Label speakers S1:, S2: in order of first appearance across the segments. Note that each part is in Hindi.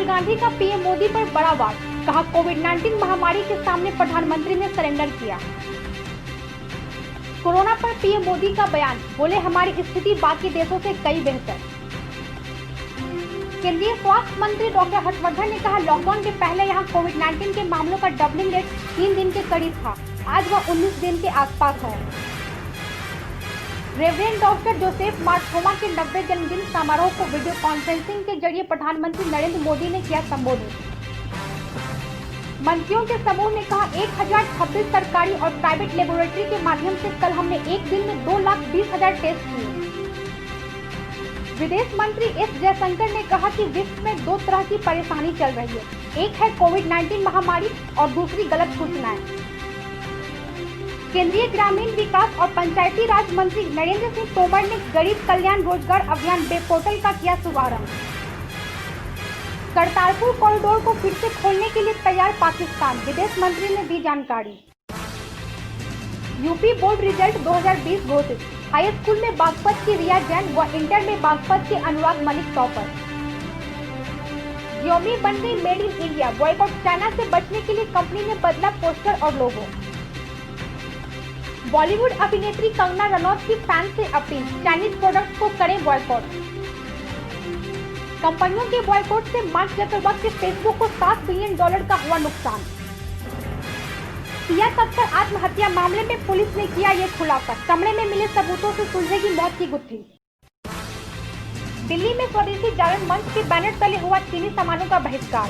S1: गांधी का पीएम मोदी पर बड़ा वार, कहा कोविड-19 महामारी के सामने प्रधानमंत्री ने सरेंडर किया। कोरोना पर पीएम मोदी का बयान, बोले हमारी स्थिति बाकी देशों से कई बेहतर। केंद्रीय स्वास्थ्य मंत्री डॉक्टर हर्षवर्धन ने कहा लॉकडाउन के पहले यहां कोविड-19 के मामलों का डबलिंग रेट 3 दिन के करीब था, आज वह 19 दिन के आसपास है। रेवरेंड डॉक्टर जोसेफ मार्थोमा के 90वें जन्मदिन समारोह को वीडियो कॉन्फ्रेंसिंग के जरिए प्रधानमंत्री नरेंद्र मोदी ने किया संबोधित। मंत्रियों के समूह ने कहा 1026 सरकारी और प्राइवेट लेबोरेटरी के माध्यम से कल हमने एक दिन में 2,20,000 टेस्ट किए। विदेश मंत्री एस जयशंकर ने कहा कि विश्व में दो तरह की परेशानी चल रही है, एक है कोविड-19 महामारी और दूसरी गलत सूचनाएं। केंद्रीय ग्रामीण विकास और पंचायती राज मंत्री नरेंद्र सिंह तोमर ने गरीब कल्याण रोजगार अभियान वेब पोर्टल का किया शुभारंभ। करतारपुर कॉरिडोर को फिर से खोलने के लिए तैयार पाकिस्तान, विदेश मंत्री ने दी जानकारी। यूपी बोर्ड रिजल्ट 2020 घोषित, हाई स्कूल में बागपत की रिया जैन व इंटर में बागपत के अनुराग मलिक टॉपर। Xiaomi बन गई made in India, boycott China से बचने के लिए कंपनी ने बदला पोस्टर और लोगो। बॉलीवुड अभिनेत्री कंगना रनौत की फैंस से अपील, चाइनीज प्रोडक्ट्स को करें बॉयकॉट। कंपनियों के बॉयकॉट से मार्क जकरबर्ग के फेसबुक को $7 बिलियन का हुआ नुकसान। सिया तस्कर आत्महत्या मामले में पुलिस ने किया ये खुलासा, कमरे में मिले सबूतों से सुलझेगी मौत की गुत्थी। दिल्ली में स्वदेशी जागरण मंच के बैनर तले हुआ चीनी सामानों का बहिष्कार।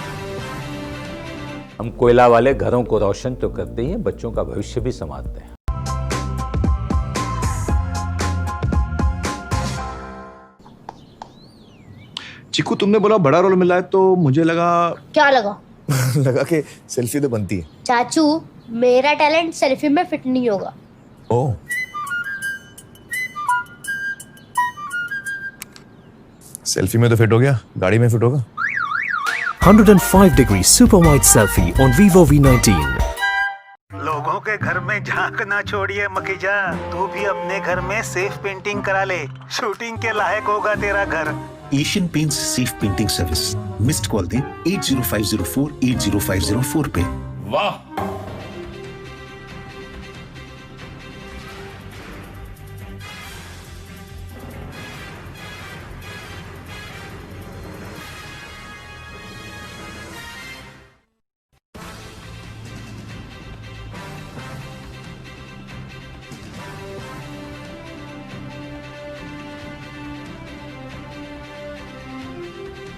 S2: हम कोयला वाले घरों को रोशन तो करते ही हैं, बच्चों का भविष्य भी संवारते हैं।
S3: चिकू, तुमने बोला बड़ा रोल मिला है तो मुझे लगा।
S4: क्या लगा?
S3: लगा कि सेल्फी तो बनती है।
S4: चाचू, मेरा टैलेंट सेल्फी में फिट नहीं होगा।
S3: ओह, सेल्फी में तो फिट हो गया, गाड़ी में फिट होगा।
S5: 105-degree super wide selfie on Vivo V19।
S6: लोगों के घर में झांक ना छोड़िए मकीजा, तू भी अपने घर में सेफ पेंटिंग करा ले, शूटिंग के लायक होगा तेरा घर।
S7: Asian paints safe painting service, missed call दें 80504 80504 पे।
S8: वाह,